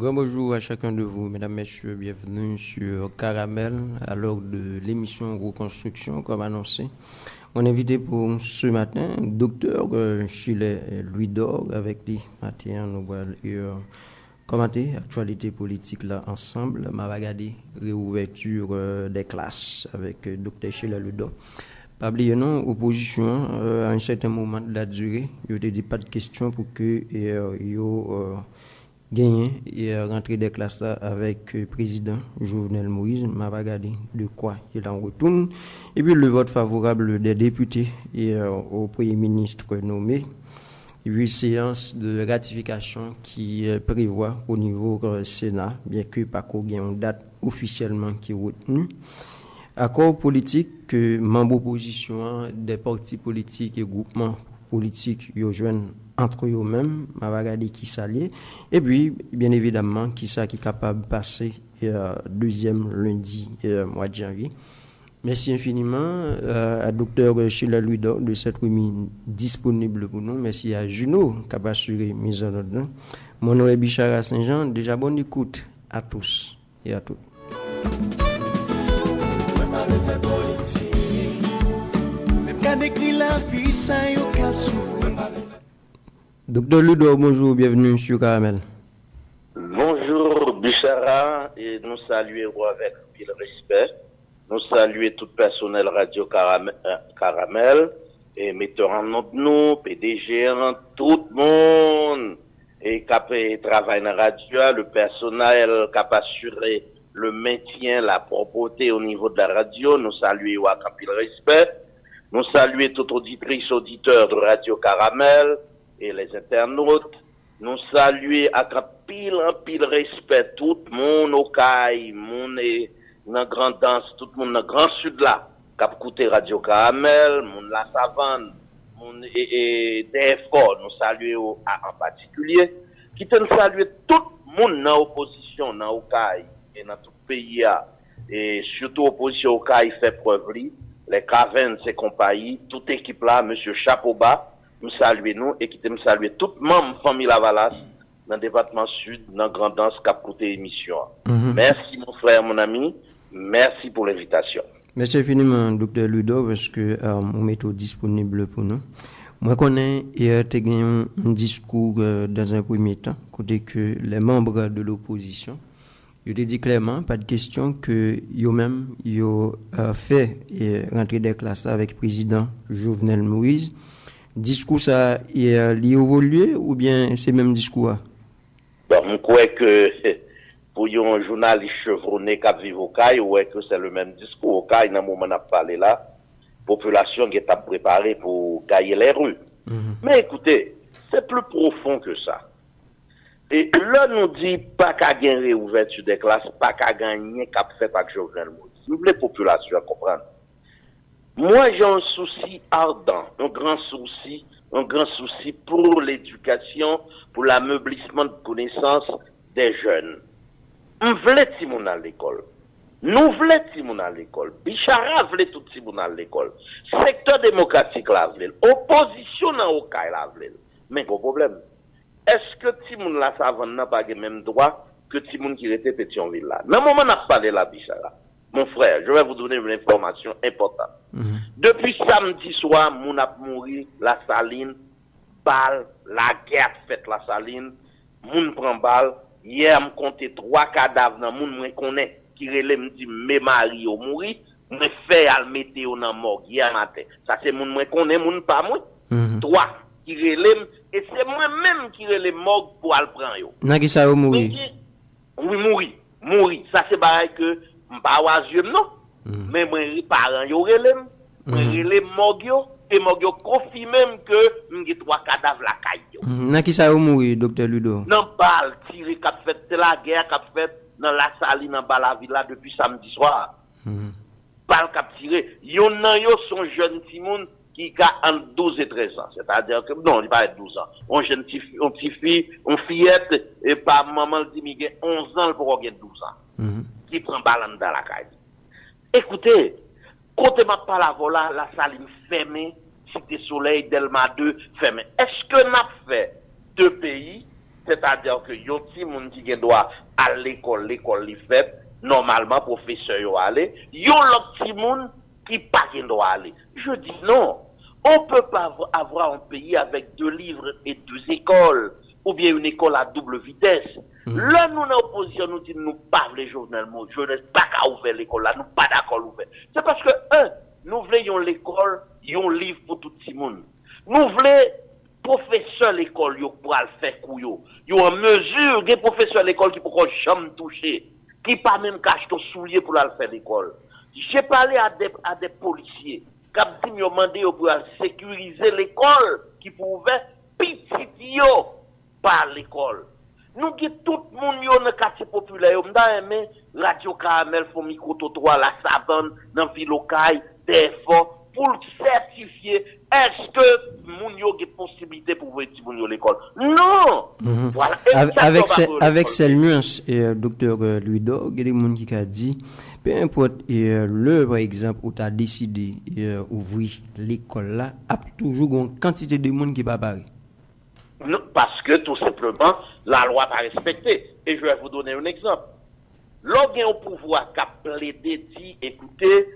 Grand bonjour à chacun de vous, mesdames, messieurs, bienvenue sur Caramel, à l'heure de l'émission Reconstruction, comme annoncé. Mon invité pour ce matin, docteur Chile Louis Dor, avec lui, matin, nous allons commenter l'actualité politique là ensemble. On va regarder réouverture des classes avec docteur Chile Louis Dor. Pas oublier non, opposition, à un certain moment de la durée, il n'y a pas de question pour que gagner et rentrer des classes là avec le président Jovenel Moïse. M'a regardé de quoi il en retourne. Et puis le vote favorable des députés et au Premier ministre nommé. Et puis séance de ratification qui prévoit au niveau Sénat, bien que pas qu'on ait une date officiellement qui est retenue. Accord politique que membres opposition des partis politiques et groupements politiques ils joignent entre eux-mêmes, m'a regardé qui s'allie et puis bien évidemment qui ça qui est capable de passer deuxième lundi mois de janvier. Merci infiniment à docteur Chile Louis Dor de cette remise disponible pour nous. Merci à Juno qui a assuré mise en ordre. Mon nom est Bichara Saint-Jean. Déjà bonne écoute à tous et à toutes. Docteur Ludo, bonjour, bienvenue sur Caramel. Bonjour Bichara, et nous saluons avec le respect. Nous saluons tout le personnel Radio Caramel, et metteur en nom de nous, PDG, tout le monde, et qui travaille dans la radio, le personnel qui a assuré le maintien, la propreté au niveau de la radio. Nous saluons avec le respect. Nous saluons toutes auditrices, auditeurs de Radio Caramel et les internautes. Nous saluons avec un pile respect tout le monde au CAI, monde dans grande danse, tout le monde dans grand sud là, qui a écouté Radio Caramel, monde la savane, monde et DFO, nous saluons en particulier, qui te saluer tout le monde dans l'opposition, dans le CAI et dans tout le pays, et surtout l'opposition au CAI fait preuve, les Cavens et compagnie, toute équipe là, monsieur Chapeauba, nous saluons nous et qui te saluer tout le monde, famille Lavalas, dans le département sud, dans Grand Danse, qui a écouté l'émission. Merci mon frère, mon ami, merci pour l'invitation. Merci infiniment, docteur Ludo, parce que on méthode disponible pour nous. Moi, connais hier, tu as un discours dans un premier temps, côté que les membres de l'opposition, je te dis clairement, pas de question que eux-mêmes, ils ont fait rentrer des classes avec le président Jovenel Moïse. Discours ça, il évolué ou bien c'est le même discours? Bon, je crois que pour un journaliste chevronné qui vit au CAI, ouais que c'est le même discours. Au CAI, dans le moment où on a parlé là, la population qui est préparée pour gagner les rues. Mais écoutez, c'est plus profond que ça. Et là, nous dit pas qu'à gagner réouverture des classes, pas qu'à gagner qu'à faire avec Jovenel Moïse. Nous voulons la population comprendre. Moi, j'ai un souci ardent, un grand souci pour l'éducation, pour l'ameublement de connaissances des jeunes. On voulait tout le monde à l'école. Nous voulons tout le monde à l'école. Bichara voulait tout le monde à l'école. Secteur démocratique la voulait. Opposition dans le cas la voulait. Mais pas de problème. Est-ce que tout le monde la savane n'a pas le même droit que tout le monde qui était Pétionville là? Dans le moment où on a parlé la Bichara, mon frère, je vais vous donner une information importante. Depuis samedi soir, moun a mouru la saline, balle, la guerre faite la saline, moun prend balle. Hier, me compté 3 cadavres dans moun me connaît qui relève me dit mes mari au mouri, me fait al mettre dans morgue hier matin. Ça c'est moun me connaît, moun pas moi. 3 qui relève et c'est moi même qui relève morgue pour al prendre yo. N'a qui ça mouri? Oui, mouri. Ça c'est pareil que m'pas oisieux non. Mais moi parents yo relève, moi relève morgue yo. Et moi, je confirme même que j'ai 3 cadavres la caille. N'a qui ça mouri, docteur Ludo? Non, balle tiré qu'a fait la guerre qu'a fait dans la saline dans la ville là depuis samedi soir. Balle qu'a tiré. Yon nan yo son jeune Timon qui a entre 12 et 13 ans. C'est-à-dire que, non, il va être 12 ans. On jeune petit fille, on fillette, et par maman dit, il a 11 ans pour avoir 12 ans. Qui prend balle dans la caille. Écoutez, quand on m'a parlé voilà, la saline fermée, Cité Soleil, Delma 2, fermée. Est-ce que n'a fait 2 pays c'est-à-dire que yon ti moun qui doit à l'école li fait, normalement professeur yo aller, yon l'autre ti moun qui pas doit aller. Je dis non. On peut pas avoir un pays avec 2 livres et 2 écoles, ou bien une école à double vitesse. Là, nous, en opposition, nous disons, nous pas les journalistes, je n'ai pas qu'à ouvrir l'école là, nous pas d'accord ouvrir. C'est parce que, nous voulons l'école, yon livre pour tout le monde. Nous voulons professeur l'école, yo pour le faire couillot. Yo en mesure, des professeurs l'école qui pourront jamais toucher, qui pas même cache ton soulier pour le faire l'école. J'ai parlé à des policiers, qui ont demandé pour sécuriser l'école, qui pouvaient petit yo par l'école. Nous qui tout le monde dans le quartier populaire, on a aimé Radio Caramel, font micro-trottoir, la savane, dans ville locale, des efforts, pour certifier, est-ce que moun yo a possibilité pour voir moun yo l'école? Non! Voilà. Avec ces nuances, docteur Louis-Dor, il y a des gens qui ont dit, peu importe par exemple, où tu as décidé d'ouvrir l'école là, il y a toujours une quantité de monde qui va parler. Non, parce que tout simplement, la loi pas respectée. Et je vais vous donner un exemple. Lorsqu'il y a un pouvoir qui a plaidé, dit, écoutez,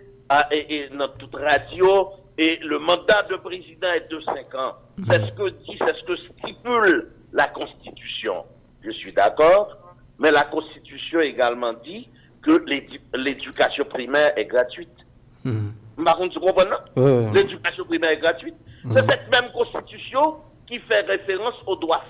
et dans toute radio, et le mandat de président est de 5 ans. C'est ce que stipule la Constitution. Je suis d'accord, mais la Constitution également dit que l'éducation primaire est gratuite. Par contre, tu comprends, non? L'éducation primaire est gratuite. C'est cette même Constitution qui fait référence aux droits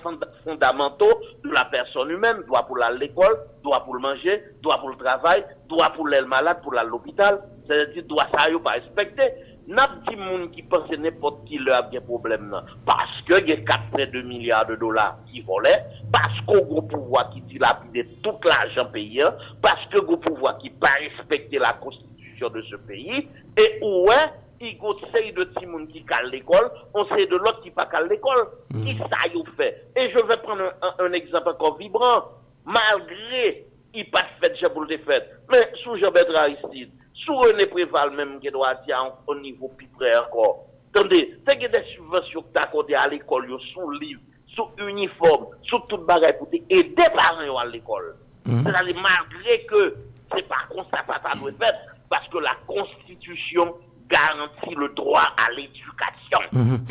fondamentaux de la personne humaine, droit pour l'école, droit pour le manger, droit pour le travail, droit pour l'aile malade, pour l'hôpital, c'est-à-dire droit ça pas respecté. N'a pas de monde qui pense n'importe qui leur a bien problème là, parce que il y a 4,2 milliards de dollars qui volaient, parce qu'on a un pouvoir qui dilapide tout l'argent payé, parce que un pouvoir qui pas respecter la constitution de ce pays, et où est il y a une série de petits gens qui calent l'école, on sait de l'autre qui pas calent l'école. Qui ça y fait? Et je vais prendre un exemple encore vibrant. Malgré, il pas fait déjà pour le fait. Mais sous Jean-Bertrand Aristide, sous René Préval même qui doit dire au niveau plus près encore. Attendez, c'est que des subventions que tu as accordées à l'école, sous livre, sous uniforme, sous toute bagaille pour aider les parents à l'école. C'est-à-dire malgré que c'est pas comme ça ça doit être, parce que la Constitution garantit le droit à l'éducation.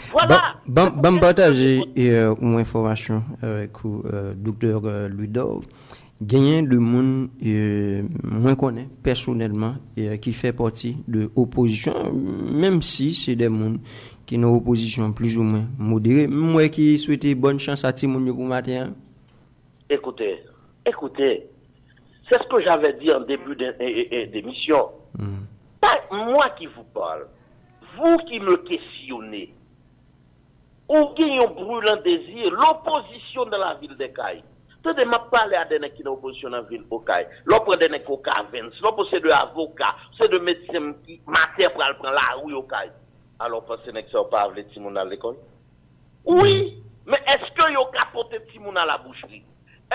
Voilà. Bon, partager une information avec le docteur Louis-Dor. Gagner de monde moins connaît personnellement qui fait partie de l'opposition, même si c'est des gens qui ont une opposition plus ou moins modérée. Moi qui souhaite bonne chance à Timoun pour matin. Écoutez, c'est ce que j'avais dit en début d'émission. Moi qui vous parle, vous qui me questionnez, ou qui ont brûlant désir, l'opposition dans la ville de Caille. Tenez, m'a parlé à des gens qui ont opposition dans la ville de Caille. L'opposition des gens qui ont l'opposition c'est de avocats, c'est de médecins qui matière pour prendre la rue au Caille. Alors, pensez que ça pas avec Timoun à l'école? Oui, mais est-ce que vous capoté Timoun à la boucherie?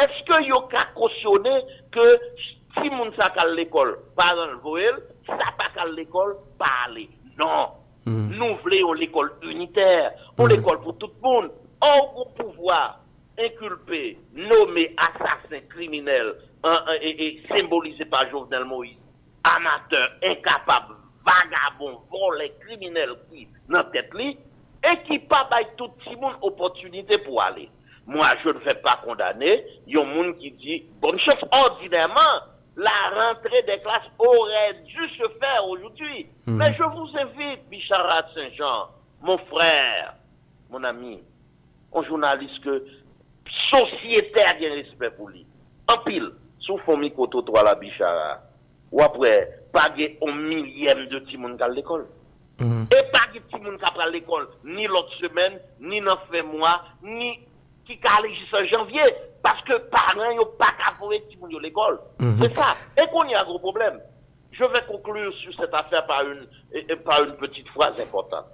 Est-ce que vous cautionné que Timoun ça à l'école, par exemple, ça pas à l'école, pas aller? Non. Nous voulons l'école unitaire, l'école pour tout le monde. Au pouvoir inculpé, nommé assassin criminel et symbolisé par Jovenel Moïse, amateur, incapable, vagabond, volé, criminel qui dans tête li, et qui pas bail tout le monde opportunité pour aller. Moi, je ne vais pas condamner. Il y a un monde qui dit, bonne chose, ordinairement, la rentrée des classes aurait dû se faire aujourd'hui. Mais je vous invite, Bicharat Saint-Jean, mon frère, mon ami, un journaliste que société a bien respect pour lui. En pile, sous fond micro-trottoir la Bichara, ou après, pas un millième de Timoun à l'école. Et pas de Timoun à l'école, ni l'autre semaine, ni dans fin mois, ni qui a jusqu'en janvier, parce que parents n'ont pas qu'à voir Timoun à l'école. C'est ça. Et qu'on y a un gros problème. Je vais conclure sur cette affaire par une petite phrase importante.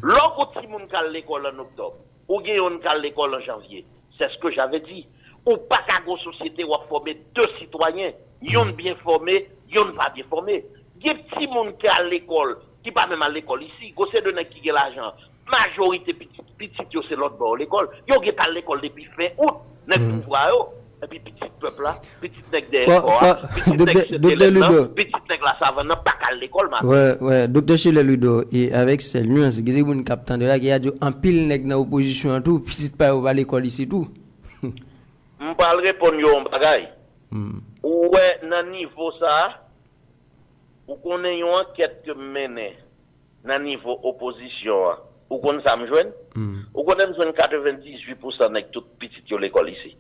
Lorsque Timoun à l'école en octobre, ou Guéon à l'école en janvier, c'est ce que j'avais dit. Ou pas qu'à une société où former 2 citoyens, yon bien formés, yon pas bien formés. Il y a des petits gens qui à l'école, qui pas même à l'école ici, c'est de qui a l'argent. Majorité petite, c'est l'autre bord de l'école. Yon qui est à l'école depuis fin août. Nèg pouvoir et puis petit peuple là, petit nèg derrière, petit nèg la savane pas à l'école ma. Ouais, docteur Chile Ludo et avec ces nuances, il y a des capitaine de là qui a dit en pile nèg dans opposition tout, petit pas à l'école ici tout. On parle répondre yo un bagay. Ouais, dans niveau ça, ou connaît une enquête que mené dans niveau opposition, ou connaît ça me joindre? Ou connaît me joindre 98% nèg tout petit yo l'école ici.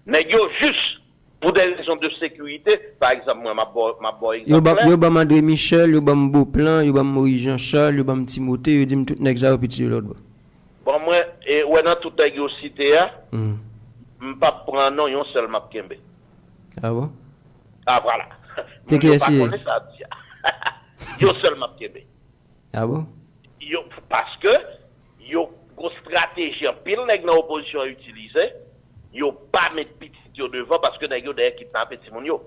Nèg yo juste pour des raisons de sécurité, par exemple moi ma boy exemple. Yo ba André Michel, yo ba Beauplan, yo ba Maurice Jean-Charles, yo ba Timothée, yo dit tout nèg ça petit l'autre. Bon moi et ouais dans tout nèg yo cité a. M'pas prendre non yon seul m'a kembe. Ah bon? Ah voilà. C'est qui est Yo seul m'a kembe. Ah bon? Yo parce que yo go stratégie en pile nèg dans opposition utiliser, yo pas mettre petit yo devant parce que nèg yo derrière kidnap petit moun yo.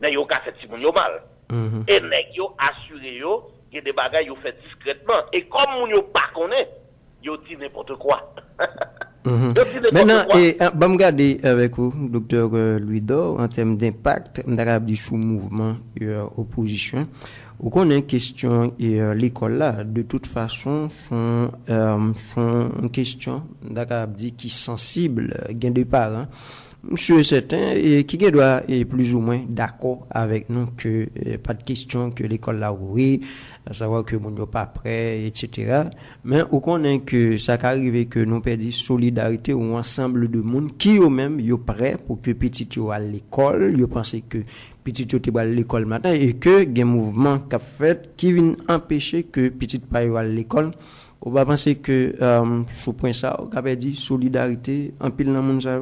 Nèg yo ka fait petit moun yo mal. Et nèg yo assuré yo que des bagages yo fait discrètement et comme moun yo pas connaît, yo dit n'importe quoi. Maintenant, et me garder avec vous, docteur Louis-Dor, en termes d'impact d'Arabie sous mouvement opposition. Ou qu'on a une question et l'école là, de toute façon, sont une question d'Arabie qui est sensible, gain de parents. Monsieur certain et qui doit être plus ou moins d'accord avec nous que pas de question que l'école là oui, à savoir que mon pas prêt etc. Mais au connaît que ça arrive que nous perdons solidarité ou ensemble de monde qui eux même yo prêt pour que petit yo à l'école, yo penser que petit yo te à l'école matin et que gen mouvement qu'a fait qui vient empêcher que petit pas yo à l'école. On va penser que sous point ça on avait dit solidarité en pile dans monde ça.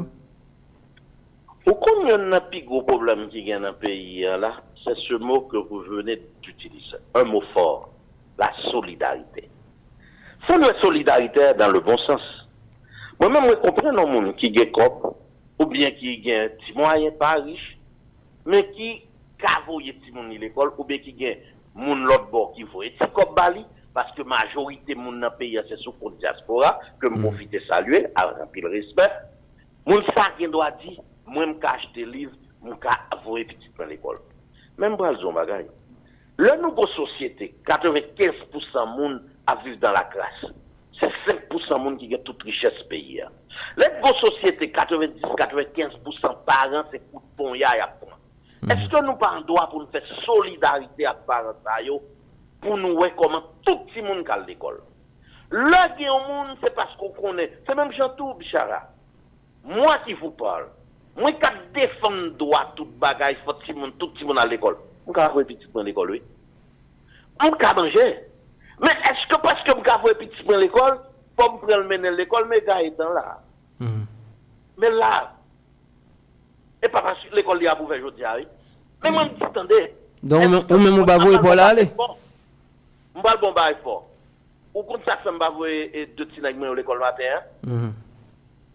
Pourquoi il y a un plus gros problème qui y a dans le pays là, c'est ce mot que vous venez d'utiliser. Un mot fort, la solidarité. C'est la solidarité dans le bon sens. Moi-même, je comprends un monde qui est cop, ou bien qui a un petit moyen pas riche, mais qui cavoye petit monde à l'école, ou bien qui a un l'autre bord qui faut être cop bali, parce que la majorité de monde dans le pays, c'est sous compte diaspora, que je profite de saluer, avec le respect. Moun ça qui doit dire, moi, je cache des livres, je avoue petit dans l'école. Même pour le bagage. La nouvelle société, 95% de monde à vivre dans la classe. C'est 5% de monde qui a toute richesse pays. La nouvelle société, 90-95% parents, c'est coup de pont, Est-ce que nous pas en droit pour nous faire solidarité avec parents, pour nous voir comment tout le monde a l'école? Là, il y a un monde, c'est parce qu'on connaît. C'est même Jean-Tour Bichara. Moi qui vous parle. Moi, qui défends droit tout bagage, tout le monde à l'école. Moi, qui avoir petit à l'école, oui. Moi, qui manger. Mais est-ce que parce que moi, qui avoir petit à l'école, pour me prendre mener à l'école, mes gars étant là. Mais là, et pas parce que l'école a ouvert aujourd'hui, oui. Mais moi, je me dis, attendez. Donc, on même pas vous pour là aller. On va le bon bail fort. Ou quand ça fait me voir deux petits nègres à l'école matin,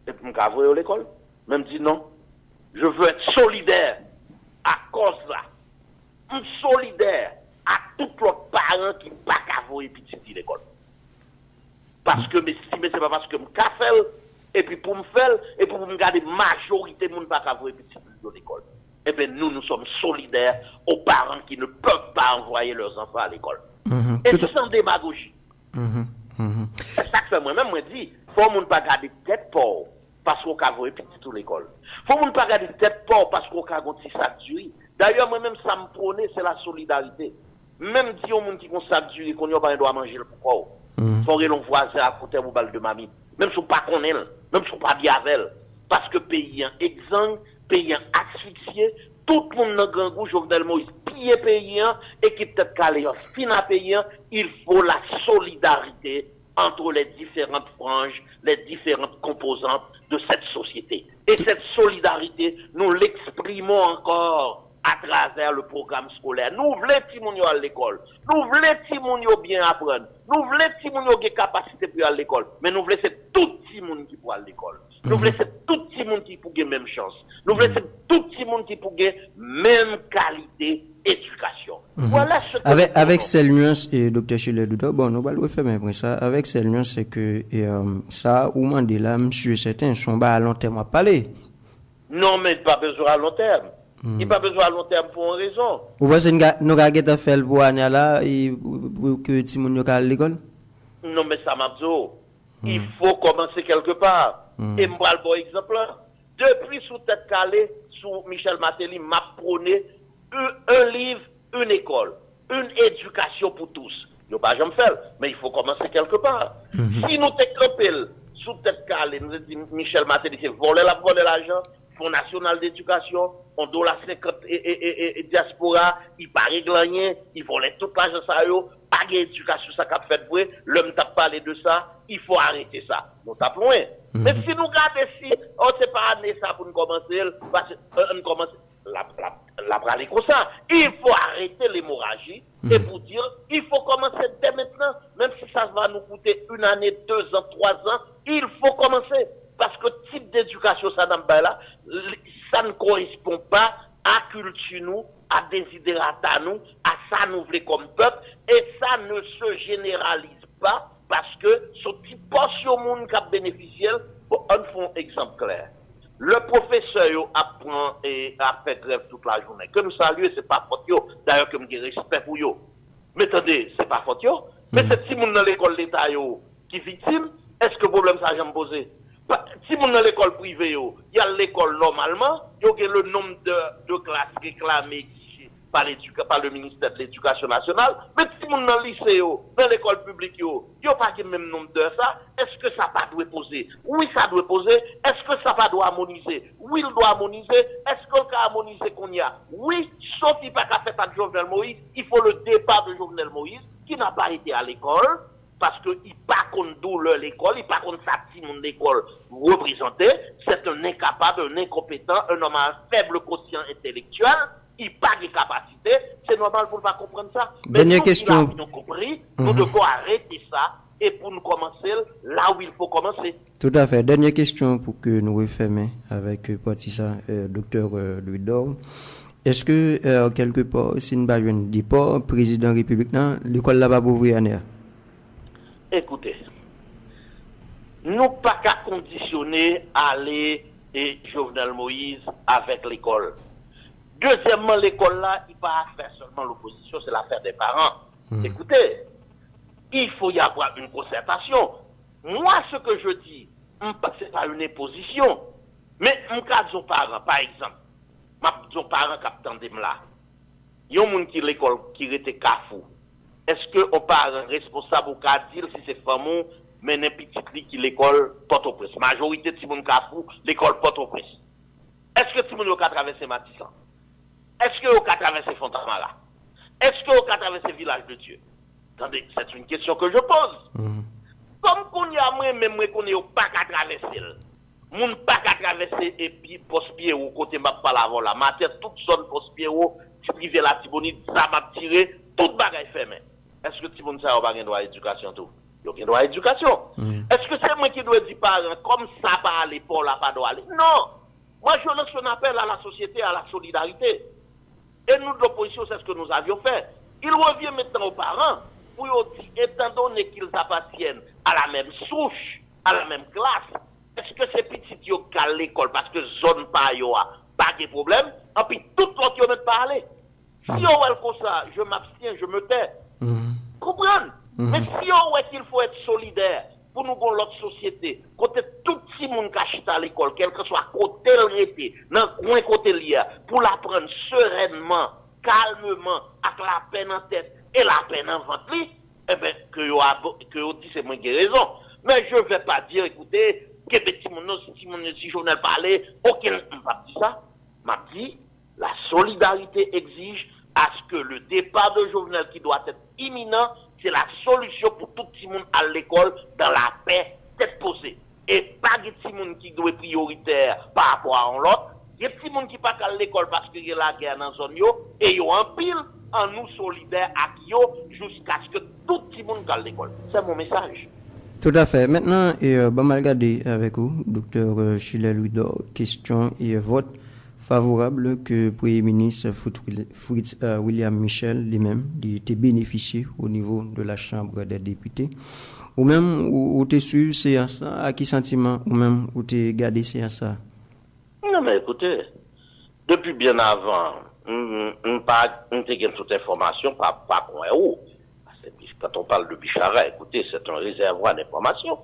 et puis me voir à l'école. Même dit non. Je veux être solidaire à cause là. Je suis solidaire à tous les parents qui ne peuvent pas avoir petit à l'école. Parce que mais c'est pas parce que je fais et puis pour me faire et pour me garder majorité de monde pas avoir petit à l'école. Eh bien nous sommes solidaires aux parents qui ne peuvent pas envoyer leurs enfants à l'école. Et sans démagogie. C'est ça que fait moi-même moi dis, faut monde pas garder tête pauvre. Parce qu'on a vu petit tout l'école. Faut ne pas garder tête pauvre parce qu'on a un petit sac d'huile. D'ailleurs, moi-même, ça me prône, c'est la solidarité. Même si on a un sac d'huile, qu'on n'a pas droit à manger le pourquoi. Faut que l'on voisin à côté de balle de mamie. Même si on pas qu'on elle, même si on pas bien avec elle. Parce que pays exsangue, pays asphyxié, tout le monde dans le grand goût, Jovenel Moïse, piller paysan, et qui peut-être calé en fin à paysan, il faut la solidarité entre les différentes franges, les différentes composantes de cette société. Et cette solidarité, nous l'exprimons encore à travers le programme scolaire. Nous voulons Timounio à l'école. Nous voulons Timounio bien apprendre. Nous voulons Timounio qui capacité pour aller à l'école. Mais nous voulons c'est tout Timoun qui pour aller à l'école. Nous voulons c'est tout Timoun qui pour gagner même chance. Nous voulons c'est tout Timoun qui pour gagner même qualité éducation. Voilà ce que avec cette nuance et docteur Chile Duda, bon, nous allons faire même ça. Avec cette nuance, c'est que ça, ou Mandela, monsieur certain, son bas à long terme à parler. Non, mais pas besoin à long terme. Il n'y a pas besoin à long terme pour une raison. Vous pensez que nous avons fait pour année là pour que Timoun yo à l'école? Non, mais ça m'a dit, il faut commencer quelque part. Et moi, le bon exemple, depuis sous tête calée, sous Michel Martelly, m'a prôné un livre, une école, une éducation pour tous. Yo pas jamais fait, mais il faut commencer quelque part. Si nous t'éclopons sous tête calée, nous disons Michel Martelly, c'est voler l'argent, Fonds national d'éducation, on doit la 50 et diaspora, il pas régler rien, il volait toute l'argent ça yo, pas d'éducation ça qu'a fait vrai, l'homme t'a parlé de ça, il faut arrêter ça. Nous tapons loin. Mais si nous regardons si on c'est pas année ça pour nous commencer, parce que on commence la praler comme ça. Il faut arrêter l'hémorragie et pour dire, il faut commencer dès maintenant, même si ça va nous coûter 1 année, 2 ans, 3 ans, il faut commencer. Parce que le type d'éducation ça là, ça ne correspond pas à culture nous, à désidérata nous, à ça nous voulons comme peuple, et ça ne se généralise pas parce que ce type portion monde qui a bénéficié, on fait un exemple clair. Le professeur apprend et a fait grève toute la journée. Que nous saluons, c'est pas faute yo. D'ailleurs, que nous avons respect pour yo. Mais attendez, c'est pas faute yo. Mais c'est si moun dans l'école d'État yo qui victime, est-ce que le problème ça jamais posé? Si moun dans l'école privée yo, il y a l'école normalement, il y a le nombre de classes réclamées par le ministère de l'Éducation nationale, mais si moun dans le lycée yo, dans l'école publique yo, il n'y a pas le même nombre de ça, est-ce que ça pas doit poser? Oui, ça doit poser. Est-ce que ça pas doit harmoniser? Oui, il doit harmoniser. Est-ce qu'on peut harmoniser qu'on y a? Oui, sauf qu'il n'y a pas qu'à faire par Jovenel Moïse, il faut le départ de Jovenel Moïse, qui n'a pas été à l'école, parce qu'il n'y a pas contre d'où l'école, il n'y a pas contre sa petite monde d'école représenté, c'est un incapable, un incompétent, un homme à un faible quotient intellectuel, il n'a pas de capacité, c'est normal pour ne pas comprendre ça. Dernière question. Nous compris, nous devons arrêter ça et pour nous commencer là où il faut commencer. Tout à fait. Dernière question pour que nous refermions avec Patissa, docteur Louis Dor. Est-ce que quelque part, si nous ne dit pas, président républicain, l'école là va ouvrir année? Écoutez, nous pas qu'à conditionner aller et Jovenel Moïse avec l'école. Deuxièmement, l'école là, il pas faire seulement l'opposition, c'est l'affaire des parents. Écoutez, il faut y avoir une concertation. Moi, ce que je dis, c'est pas une imposition. Mais mon cas de parents, par exemple, mon parent qui attendait là, il y a un monde qui l'école qui était cafou. Est-ce que on parent responsable ou qu'à dire si c'est fameux, mais un petit qui l'école Port-au-Prince. Majorité de Simon Cafou, l'école Port-au-Prince. Est-ce que Simon a traversé Matissan? Est-ce que vous avez traversé Fontamara? Est-ce que vous avez traversé Village de Dieu? Attendez, c'est une question que je pose. Comme qu'on y a même qu'on n'est pas qu'à traverser. Moun pas qu'à traverser et puis poste-pied ou côté m'a pas la vola. Ma tête toute zone poste-pied ou privé la Tibonite, ça m'a tiré, toute bagaille fermée. Est-ce que Tibonite ça va pas droit à l'éducation tout? Il y a droit à l'éducation. Est-ce que c'est moi qui dois dire parents comme ça pas aller pour la pas doit aller? Non. Moi je lance un appel à la société, à la solidarité. Et nous, de l'opposition, c'est ce que nous avions fait. Il revient maintenant aux parents pour dire, étant donné qu'ils appartiennent à la même souche, à la même classe, est-ce que ces petits qui ont à l'école, parce que zone pas pas de problème, et puis tout l'autre qui ont parler. Si on voit comme ça, je m'abstiens, je me tais. Comprenez? Mais si on voit qu'il faut être solidaire pour nous dans l'autre société, côté tout petit monde qui achète à l'école, quel que soit côté le été, dans le coin côté l'IA, pour l'apprendre sereinement, calmement, avec la peine en tête et la peine en ventre, eh bien, que vous dit c'est moi qui ai raison. Mais je ne vais pas dire, écoutez, que petit monde, si Jovenel parlait, ok, je ne vais pas dire ça. M'a dit, la solidarité exige à ce que le départ de Jovenel qui doit être imminent, c'est la solution pour tout le monde à l'école dans la paix, tête posée. Et pas de petit monde qui doit être prioritaire par rapport à l'autre. Il y a des petits monde qui pas à l'école parce qu'il y a la guerre dans la zone et ils ont un pile en nous solidaires à yo jusqu'à ce que tout le monde à l'école. C'est mon message. Tout à fait. Maintenant, mal regarder avec vous, docteur Chile Louis-Dor, question et vote favorable que le Premier ministre Fritz William Michel lui-même était bénéficié au niveau de la Chambre des députés. Ou même, ou t'es su, c'est ça, à qui sentiment, ou même, ou t'es gardé, c'est ça? Non, mais écoutez, depuis bien avant, on pas toute information, pas où. Quand on parle de Bichara, écoutez, c'est un réservoir d'informations.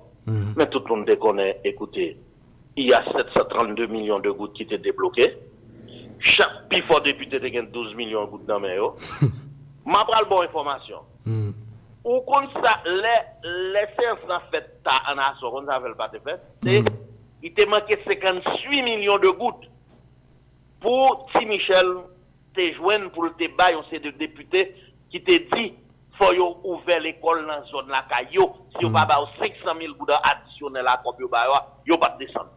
Mais tout le monde connaît, écoutez, il y a 732 millions de gouttes qui étaient débloquées. Chaque pifo député a 12 millions de gouttes dans mes yeux. Ma pral bonne information. Ou comme ça, les séances en fait, en assaut, on n'avait pas fait, il te manqué 58 millions de gouttes pour si Michel te joindre pour le débat, on sait de députés qui te dit, faut yo ouvrir l'école dans la zone la caillou, si on va avoir 500 000 gouttes additionnels à copie yo pas descendre.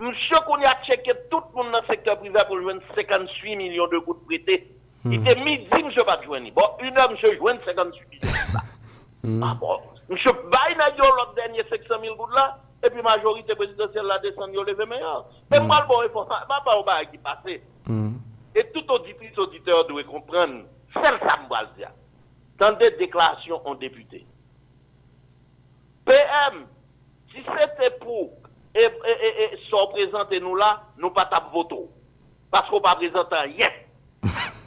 Monsieur qu'on a checké tout le monde dans le secteur privé pour joindre 58 millions de gouttes prêtées. Il était midi, monsieur pas joindre. Bon, une heure, monsieur joindre 58 millions. Ah bon, monsieur baille n'a l'autre dernier 500 000 gouttes là, et puis majorité présidentielle la descend, yo levé meilleur. Et moi, le bon, il faut ça, pas au bail qui passe. Et tout auditeur doit comprendre, c'est ça, me dire. Dans des déclarations en député. PM, si c'était pour et sont présentés nous là, nous pas tape voto. Parce qu'on pas présenté rien.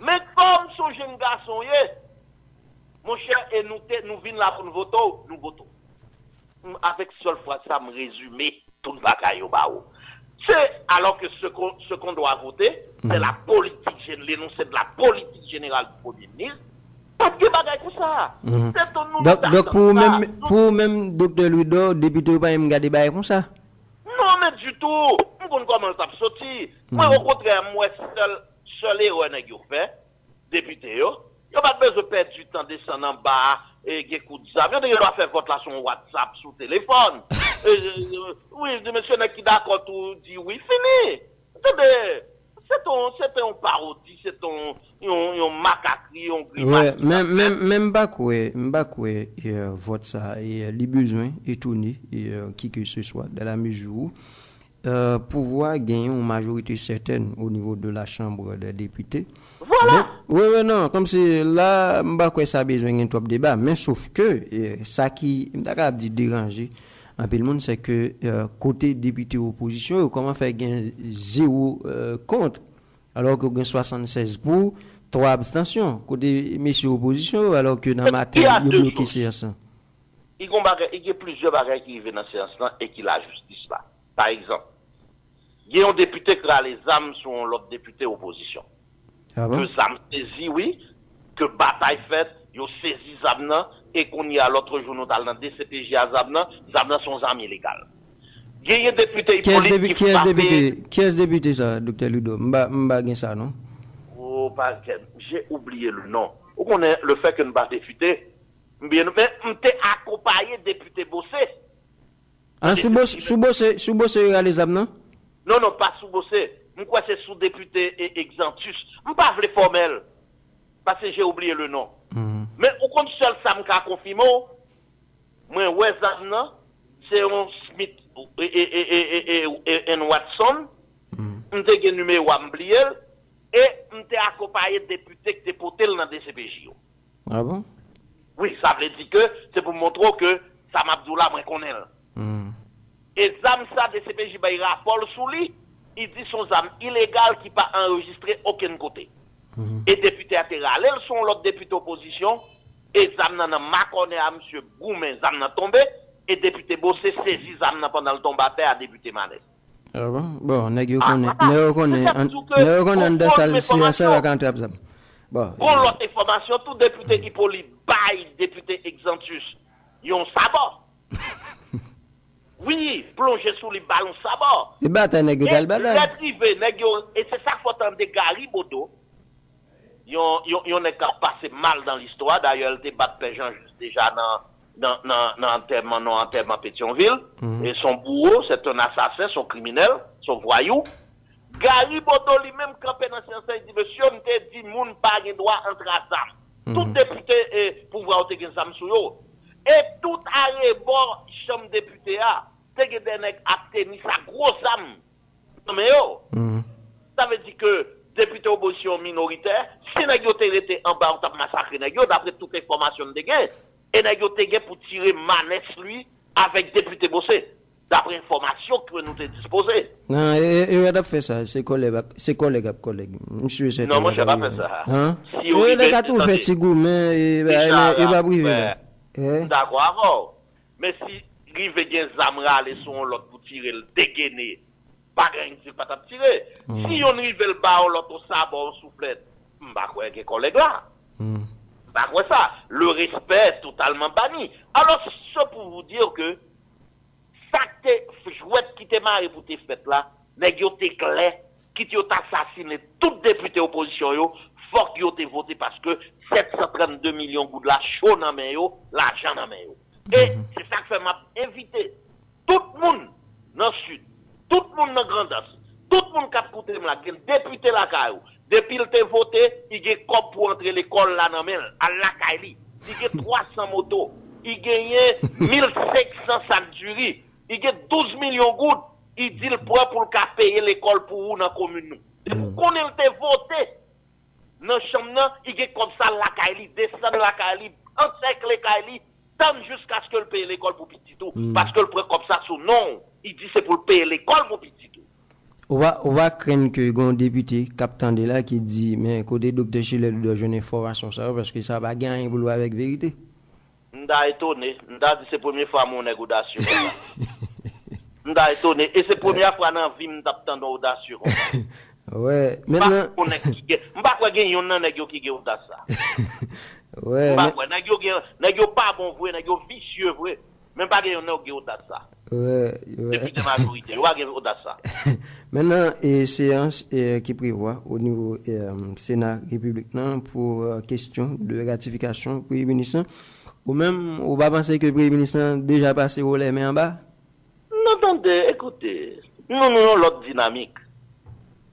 Mais comme son jeune garçon mon cher, et nous venons là pour nous voter, nous votons. Avec seule fois ça me résume tout le bagaille au bas. C'est alors que ce qu'on doit voter, c'est la politique générale, l'énoncé de la politique générale du Premier ministre. Pas de bagaille pour ça. Donc pour même docteur Ludo, député pas me garder bagaille pour ça. Non, mais du tout. On connaît comment ça sorti. Moi, au contraire, moi, seul héros n'a fait, député, il n'y a pas besoin de perdre du temps, descendre en bas, et écoute ça. Il doit faire vote là sur WhatsApp, sur téléphone. Oui, monsieur n'est qui d'accord, tout dit oui, fini. C'est un parodie, c'est un macaquerie, un grimace. Ouais, même pas quoi, vote ça, et les besoins, et tourner, et qui que ce soit, dans la mesure où, pouvoir gagner une majorité certaine au niveau de la Chambre des députés. Voilà. Oui, non, comme c'est là, m'ba quoi ça besoin d'un top débat, mais sauf que, ça qui, m'ta dit déranger, un peu le monde, c'est que côté député opposition, comment faire gagner 0 contre, alors que gagne 76 pour, 3 abstentions. Côté messieurs opposition, alors que dans le matin, il y a bloqué séance. Il y a plusieurs bagages qui viennent dans la séance et qui la justice là. Par exemple, il y a un député qui a les âmes sur l'autre député opposition. Ah bon? Que âmes saisi, oui, que bataille faite, ils ont saisi Zamna et qu'on y a l'autre jour, nous dans le DCPJ à Zamna sont armes illégales. Il y a un député qui est député ça, docteur Ludo? M'ba gen ça, non? Oh, j'ai oublié le nom. Vous connaissez le fait que nous pas député, bien, mais nous t'ai accompagné député Bossé. Ah, sous Bossé, les âmes, non? Non, pas sous Bossé. Moi, c'est sous député et Exantus. Je ne pas le formel. Parce que j'ai oublié le nom. Mais au compte seul, ça m'a confirmé. Moi, ouais, c'est un Smith et un Watson. Je suis numéro à m'oublier. Et je suis accompagné de députés qui étaient portés dans le DCPJ. Ah bon? Oui, ça veut dire que c'est pour montrer que Sam Abdoula, moi, connaît. Et Zam, ça, DCPJ, il rapport sous lui. Il dit son âme illégale qui pas enregistré aucun côté. Et député latéral, elles sont l'autre député opposition, et Zam nan maconné à M. Goumen, Zam nan tombé, et député Bossé saisi Zam nan pendant le tombate à député Manès. Ah bon, nèg yo connaît dans salle ça va quand Zam. Bon. Pour l'autre information, tout député qui poli bail député Exantus, yon sabot. Oui, plonger sous les ballons sabot. Et bataille nèg yo et c'est ça qu'il faut entendre Gary Bodo. Yon est passé mal dans l'histoire. D'ailleurs, elle débat de Jean déjà dans enterrement Pétionville. Et son bourreau, c'est un assassin, son criminel, son voyou. Gary Bodo lui-même campé dans ce sens, il dit, monsieur, on te dit, moun pas de droit entre azam. Tout député et pouvoir te gen zam sou yo. Et tout arrêt bon, chambre député a, te gen denek a teni sa gros âme. Non mais yo. Ça veut dire que député opposition minoritaire, si nèg yo te rete en bas, on t'a massacré nèg yo d'après toute information de gain, et nèg yo te gen pour tirer Manès lui avec député Bossé. d'après information que nous avons disposées. Non, il a fait ça, c'est collègue. Monsieur, c'est non, moi, je n'ai pas fait ça. Hein? Si il a tout fait, si vous, mais il va briser. D'accord, avant. Mais si rive gen zamra les son l'autre pour tirer le dégainer, pas gagne pas t'a tirer. Si on rive le bas l'autre sabot soufflette, m'pa quoi que collègue là. Pas quoi ça, le respect est totalement banni. Alors ça pour vous dire que ça te jouette qui te marre pour tes fêtes là, nèg yo te clair, qui te assassiné tout député opposition yo, faut que yo te voté parce que 732 millions de la chaud dans main yo, l'argent dans main yo. Et c'est ça que fait m'a invité tout le monde dans le sud, tout le monde dans Grand As, tout le monde qui a coûté la député la caillou. Depuis le te voté, il y a cop pour entrer l'école là dans à la caille. Il y a 300 motos, il gagne 1500 sacs du riz, il y a 12 millions de gouttes, il dit le poids pour le payer l'école pour vous dans la commune. Et pour qu'on ait te voté dans la chambre, il y a comme ça la caille, descend la caille, encercle les caille, jusqu'à ce que le paye l'école pour petit tout. Parce que le prend comme ça sous non. Il dit c'est pour le payer l'école pour petit tout. On va craindre que un député captain de là qui dit mais côté docteur Chile doit jouer une information ça parce que ça va gagner boulot avec vérité. M'da étonné, m'da dit c'est première fois mon négociation. M'da étonné et c'est première fois dans vie m'da tendre audacieux. Ouais, maintenant m'pa quoi gagner yon nan nèg yo qui gen audace ça. Ouais. Nèg yo pas bon vrai, nèg yo vicieux vrai. Même pas yon nèg yo audace ça. Ouais. Depuis la majorité, yo pas gen audace ça. Maintenant, séance qui prévoit au niveau Sénat républicain pour question de ratification Premier ministre. Ou même, on va penser que le Premier ministre déjà passé au les mains en bas? Non, attendez, écoutez. Nous avons l'autre dynamique.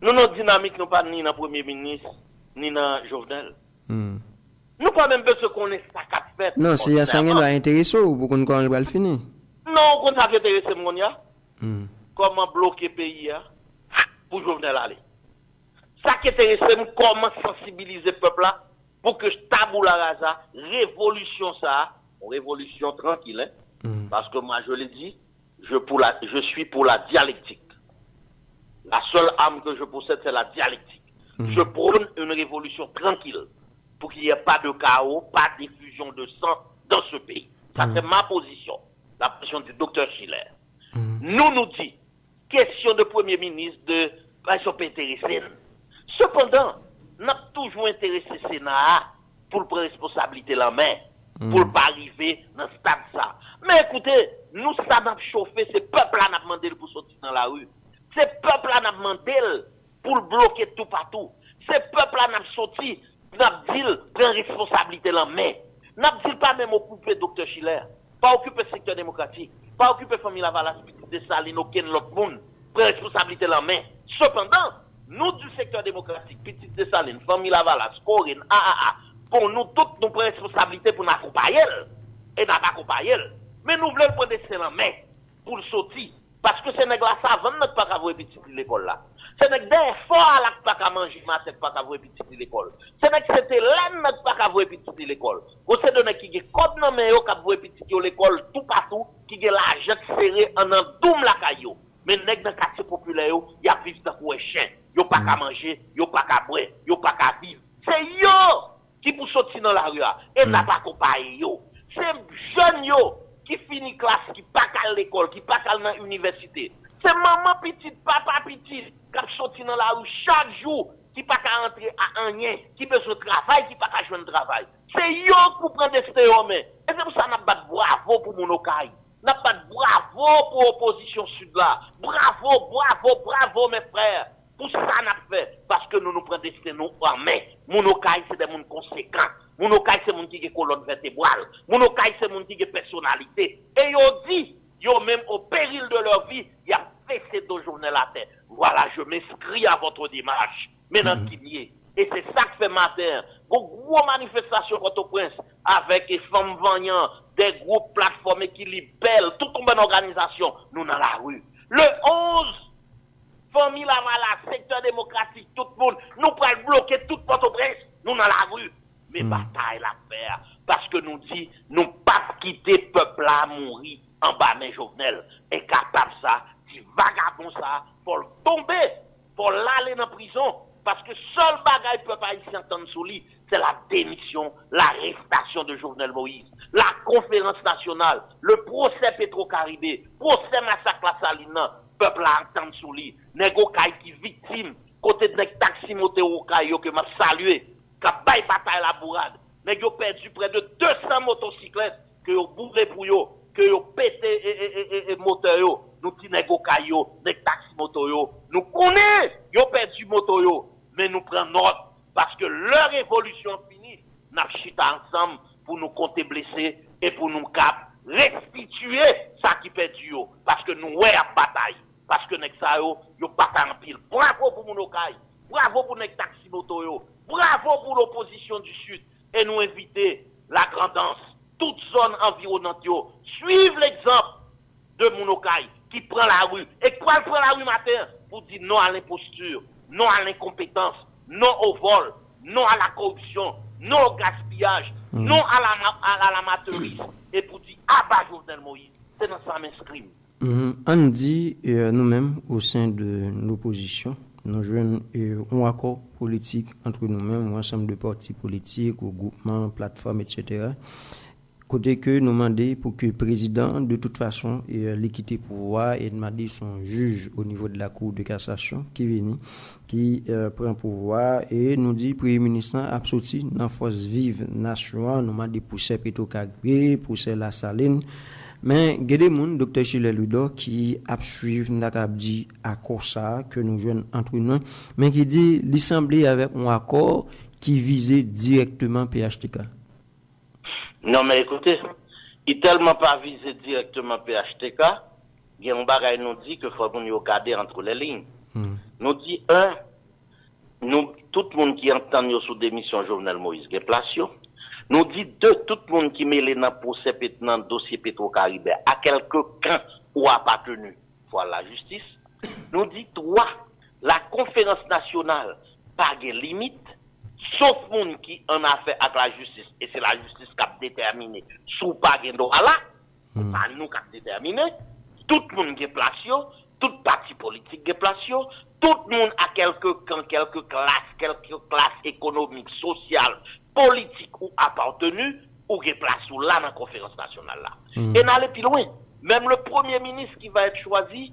Nous, notre dynamique, nous pas ni dans le Premier ministre, ni dans Jovenel. Nous pas même besoin qu'on ait ça qu'a fait. Non, si ça va intéresser ou pour qu'on va le finir. Non, qu'on ça intéresse mon ya. Comment bloquer le pays pour Jovenel aller. Ça qui intéresse comment sensibiliser le peuple là pour que tabou la rasa, révolution ça, révolution tranquille parce que moi je l'ai dit, je suis pour la dialectique. La seule arme que je possède c'est la dialectique. Je prône une révolution tranquille pour qu'il n'y ait pas de chaos, pas d'effusion de sang dans ce pays. Ça c'est ma position, la position du docteur Schiller. Nous dit, question de Premier ministre, de question peut intéresser. Cependant, nous avons toujours intéressé le Sénat pour le prendre responsabilité la main, pour ne pas arriver dans ce stade ça. Mais écoutez, nous ça n'a chauffé, c'est peuple là n'a demandé pour sortir dans la rue. C'est peuple là n'a demandé pour le bloquer tout partout. C'est peuple là n'a sorti, n'a dit prendre responsabilité la main. N'a dit pas même occuper docteur Schiller, pas occuper le secteur démocratique, pas occuper famille Lavalas, de Saline, aucun l'autre monde, prendre responsabilité la main. Cependant, nous du secteur démocratique, Petite Dessaline, famille Lavalas, Corinne, pour nous toutes, nous prenons responsabilité pour nous accompagner. Et nous accompagner. Mais nous voulons prendre ça en main pour le sortir. Parce que c'est nègres ça avant notre pas avoir petit l'école là. C'est nègres des fois là pas qu'à manger masse pas qu'à avoir petit l'école. C'est nègres c'était laine notre pas qu'à avoir petit l'école. Vous c'est donné qui get code dans main yo qu'à avoir petit l'école tout partout qui get l'argent serré en doum la caillou. Mais nèg dans quartier populaire yo, y a vivre dans quoi chien. Yo pas qu'à manger, yo pas qu'à boire, yo pas qu'à vivre. C'est yo qui pour sortir dans la rue et n'a pas accompagné yo. C'est jeune yo qui finit classe, qui pas qu'à l'école, qui pas qu'à l'université. C'est maman petite, papa petit qui sorti dans la rue chaque jour, qui pas qu'à entrer à un rien, qui besoin de travail, qui pas qu'à jouer de travail. C'est yo pour prendre des stéréomènes. Et c'est pour ça qu'on a pas bravo pour mon okaï. N'a pas de bravo pour l'opposition sud là. Bravo mes frères. Pour ça n'a fait. Parce que nous prenons des nous en main. Monokai c'est des gens conséquents. Monokai c'est des gens qui ont colonne vertébrale. Monokai c'est des gens qui ont personnalité. Et ils dit, ils même au péril de leur vie, ils ont fait ces 2 journées la terre. Voilà, je m'inscris à votre démarche. Maintenant qu'il y est. Et c'est ça que fait matin. Une grosse manifestation Port-au-Prince avec les femmes vagnants, des groupes plateformes équilibrées, toute une bonne organisation, nous dans la rue. Le 11, famille Lavalas, secteur démocratique, tout le monde, nous prenons bloquer toute Port-au-Prince, nous dans la rue. Mais bataille la faire, parce que nous dit, nous pas quitter le peuple à mourir. en bas mais Jovenel est capable ça, si vagabond ça, pour le tomber, pour l'aller en prison, parce que seul bagaille peuple haïtien entendre sous lui, c'est la démission, l'arrestation de Jovenel Moïse, la conférence nationale, le procès Petro-Caribé, procès massacre la Saline, peuple a entendre sous lui, négo qui victime, côté de taxi moto que m'a salué, qui a bail bataille la bourrade, négo perdu près de 200 motocyclettes, que yo bourré pour yo, que yo pété et moteur yo, nous ti négo yo, nèg taxi moto yo, nous connaît, yo perdu moto yo, mais nous prenons note parce que leur évolution finie, nous chita ensemble pour nous compter blessés et pour nous restituer ça qui perdu yo, parce que nous ouais à bataille, parce que nèg ça yo bataille en pile. Bravo pour mon okaï, bravo pour nèg taxi moto yo, bravo pour l'opposition du Sud et nous inviter la grandance, toute zone environnante yo, suivre l'exemple de Monokai qui prend la rue et qui prend la rue matin pour dire non à l'imposture, non à l'incompétence, non au vol, non à la corruption, non au gaspillage, non à l'amateurisme et pour dire abat Jovenel Moïse. C'est dans ça m'inscrit. On dit nous-mêmes au sein de l'opposition, nous jouons un accord politique entre nous-mêmes, un ensemble de partis politiques, ou groupements, plateformes, etc. Côté que nous demandons pour que le président, de toute façon, l'équité pouvoir et demander son juge au niveau de la Cour de cassation qui vient, qui prend pouvoir et nous dit, Premier ministre a sorti dans force vive nation, nous demandons pour ces Petro-Caribé, pour ces La Saline. Mais il y a des gens, Dr. Chile Ludo, qui a suivi dit accord ça que nous jouons entre nous, mais qui dit l'Assemblée avec un accord qui visait directement PHTK. Non, mais écoutez, il tellement pas visé directement PHTK, il y a un bagage nous dit que faut nous regarder entre les lignes. Nous dit nous tout le monde qui entend nous sous démission Jovenel Moïse, qui place nous dit deux, tout le monde qui mêlé dans procès dans dossier Petro-Caribé à quelque camp ou appartenu pour la justice. Nous dit trois, la conférence nationale pas de limite. Sauf monde qui en a fait avec la justice, et c'est la justice qui a déterminé, sous pas de droit là, pas nous qui a déterminé, tout le monde qui est placé, tout parti politique qui est placé, tout le monde a quelques classes économiques, sociales, politiques ou appartenues, ou qui est placé là dans la conférence nationale là. Et n'allez plus loin, même le premier ministre qui va être choisi,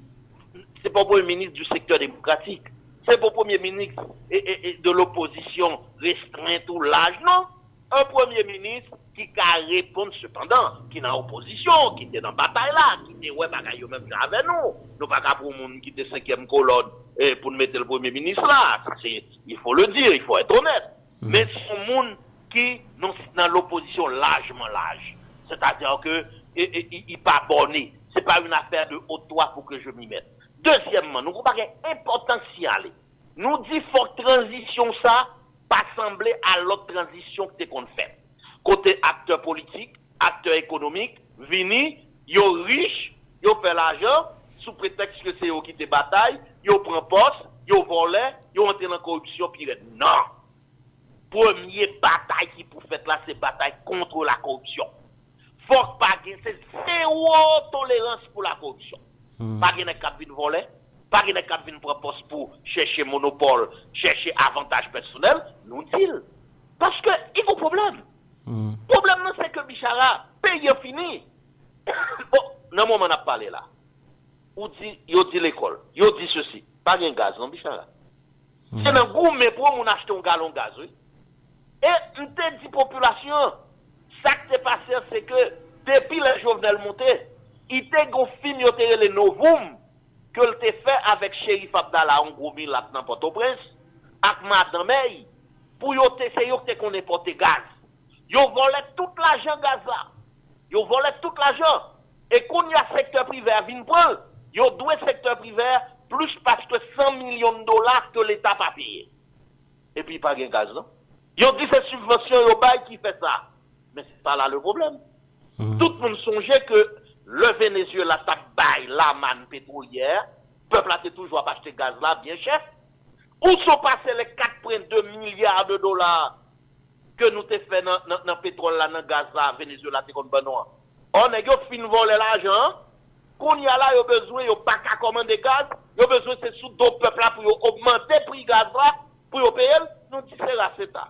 c'est pas le premier ministre du secteur démocratique. C'est pour le premier ministre et de l'opposition restreinte ou l'âge, non. Un premier ministre qui a répondre cependant, qui est dans l'opposition, qui était dans la bataille là, qui était ouais, bagaille même avec nous. Nous pas pour le monde qui était 5e colonne pour nous mettre le premier ministre là. Ça, il faut le dire, il faut être honnête. Mais c'est un monde qui dans l'opposition largement large. C'est-à-dire que il pas borné. C'est pas une affaire de haute toi pour que je m'y mette. Deuxièmement, nous avons un important signal. Nous disons faut transition ça, pas sembler à l'autre transition que qu'on fait. Côté acteur politique, acteur économique, vini, yo riche, yo fait l'argent, sous prétexte que c'est eux qui te bataille, yo prend poste, yo volé, yo entre dans la corruption, pire. Non! Première bataille qui pour faire là, c'est bataille contre la corruption. Faut pas gagner, c'est zéro tolérance pour la corruption. Pas de cap vin voler, pas de cap vin propose pour chercher monopole, chercher avantage personnel, nous dit. Parce que il y a un problème. Le problème c'est que Bichara, pays fini. Bon, dans le moment où on a parlé là, on dit, yo dit l'école, yo dit ceci, pas de gaz, non Bichara. C'est un gourmet pour on acheter un gallon de gaz, oui. Et on te dit population, ça qui s'est passé c'est que depuis le Jovenel monté, il te gonfine les novum que le te fait avec Shérif Abdallah en gros mille là dans Port-au-Prince avec Madame May pour yo te c'est yo te qu'on porter gaz. Yo volé tout l'argent gaz là. Yo volé tout l'argent et qu'on y a secteur privé à vinn prendre, yo doit secteur privé plus parce que 100 millions de dollars que l'État pas payé. Et puis pas de gaz non. Yo dit c'est subvention yo bail qui fait ça. Mais c'est pas là le problème. Tout le monde songeait que le Venezuela t'a bail la manne pétrolière, peuple a toujours acheté gaz là bien cher. Où sont passés les 4,2 milliards de dollars que nous t'ai fait dans pétrole là, dans gaz là, Venezuela t'es comme Benoît. On a fin voler l'argent. Qu'on y a là, il y a besoin, il n'y a pas qu'à commander gaz. Il y a besoin, c'est sous d'autres peuples là pour augmenter le prix gaz là, pour payer. Nous disons, c'est là, c'est ça.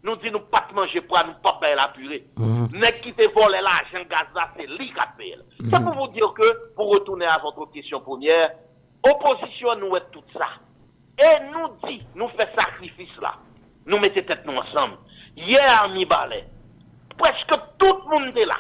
Nous disons, nous pas de manger pour nous pas payer la purée. N'est qui te vole l'argent gaz là, c'est lui qui paye. C'est pour vous dire que, pour retourner à votre question première, opposition nous est tout ça. Et nous dit, nous fait sacrifice là. Nous mettons tête nous ensemble. Hier, mi balai. Presque tout le monde est là.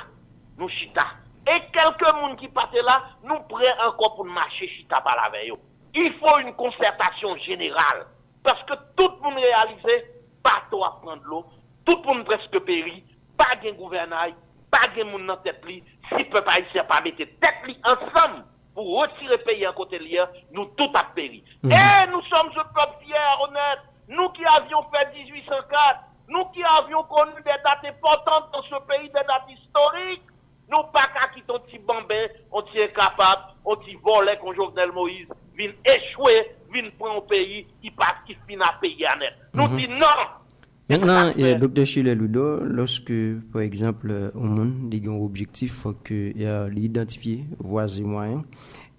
Nous chita. Et quelques monde qui passaient là, nous prêts encore pour marcher chita par la veille. Il faut une concertation générale. Parce que tout le monde réalisé, pas trop à prendre l'eau, tout le monde presque péri, pas de gouvernail, pas de monde dans tête li, si peuple haïtien pas mettre tête li ensemble pour retirer le pays en côté lié, nous tout a péri. Et nous sommes un peuple fier, honnête, nous qui avions fait 1804, nous qui avions connu des dates importantes dans ce pays, des dates historiques, nous pas qu'à quitter un petit bambin, on t'y est capable, on t'y volait comme Jovenel Moïse, vient échouer, vient prendre un pays qui passe, qui finit à payer à net. Nous dit non! Maintenant, Dr. Chile Ludo, lorsque, par exemple, au monde, il y a un objectif, il faut l'identifier, voies et moyens.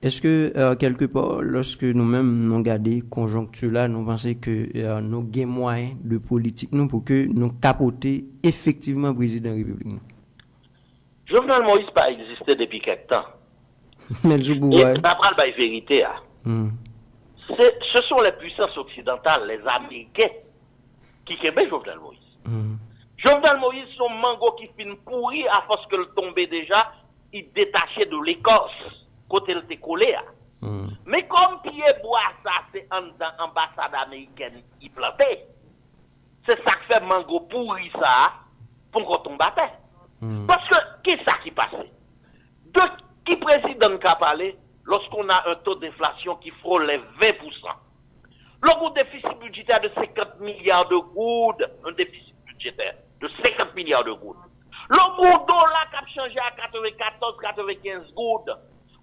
Est-ce que, quelque part, lorsque nous-mêmes nous regardons conjoncture là, nous pensons que nous avons moyens de politique nous, pour que nous capoter effectivement le président de la République? Jovenel Moïse n'a pas existé depuis quelque temps. Mais je vous vois. D'après la vérité, ce sont les puissances occidentales, les Américains, qui aiment Jovenel Moïse. Jovenel Moïse, son mango qui finit pourri à force que le tombait déjà, il détachait de l'écorce, côté il était collé. Mais comme Pierre Bois, ça, c'est en ambassade américaine qui plantait. C'est ça qui fait mango pourri ça, pour qu'on tombe à terre. Parce que, qu'est-ce ça qui passait? De qui président qui a parlé lorsqu'on a un taux d'inflation qui frôle les 20%? Le déficit budgétaire de 50 milliards de gouttes, un déficit budgétaire de 50 milliards de gouttes. Le goutte dollar qui a changé à 94, 95 gouttes.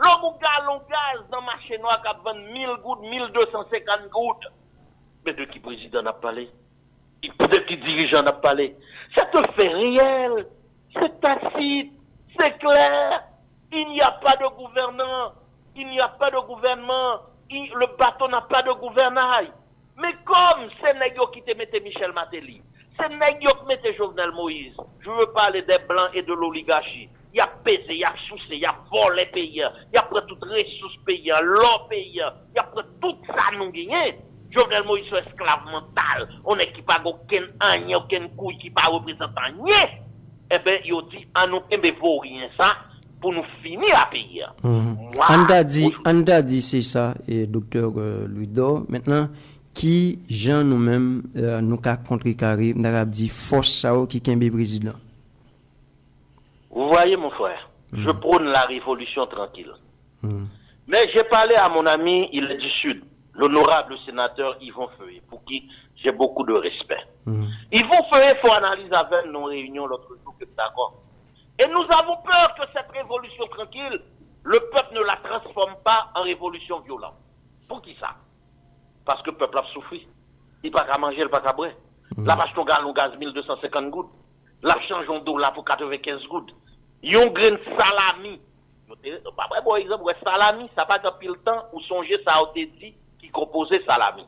Le goutte gallon gaz dans le marché noir qui a vendu 1000 gouttes, 1250 gouttes. Mais de qui président a parlé? De qui dirigeant a parlé? C'est un fait réel. C'est tacite. C'est clair. Il n'y a pas de gouvernant. Il n'y a pas de gouvernement. Le bateau n'a pas de gouvernail. Mais comme c'est nègres qui te mettent Michel Martelly, c'est nègres qui mettent Jovenel Moïse, je veux parler des blancs et de l'oligarchie. Il y a pesé, il y a soucé, il y a volé pays, il y a pris toutes les ressources pays, l'or pays, il y a pris tout ça nous gagné. Jovenel Moïse est esclave mental. On est qui pas aucun agne, aucun couille qui pas représentant rien. Eh bien, il dit, à nous, vaut rien ça, pour nous finir à payer. Anda dit c'est ça, et docteur Ludo. Maintenant, qui, Jean nous-mêmes, nous qu'a contrecarré, nous a dit force ça qui est un président. Vous voyez, mon frère, je prône la révolution tranquille. Mais j'ai parlé à mon ami, il est du Sud, l'honorable sénateur Yvon Feuillet, pour qui j'ai beaucoup de respect. Yvon Feuillet, il faut analyser avec nos réunions l'autre jour, que d'accord. Et nous avons peur que cette révolution tranquille, le peuple ne la transforme pas en révolution violente. Pour qui ça? Parce que le peuple a souffert. Il n'a pas qu'à manger, il n'a pas qu'à boire. La vache ton gallon gaz 1250 gouttes. La change en dollar pour 95 gouttes. Yon grain salami. Pas vrai, bon exemple, salami, ça pas depuis le temps où songer ça a été dit qui composait salami.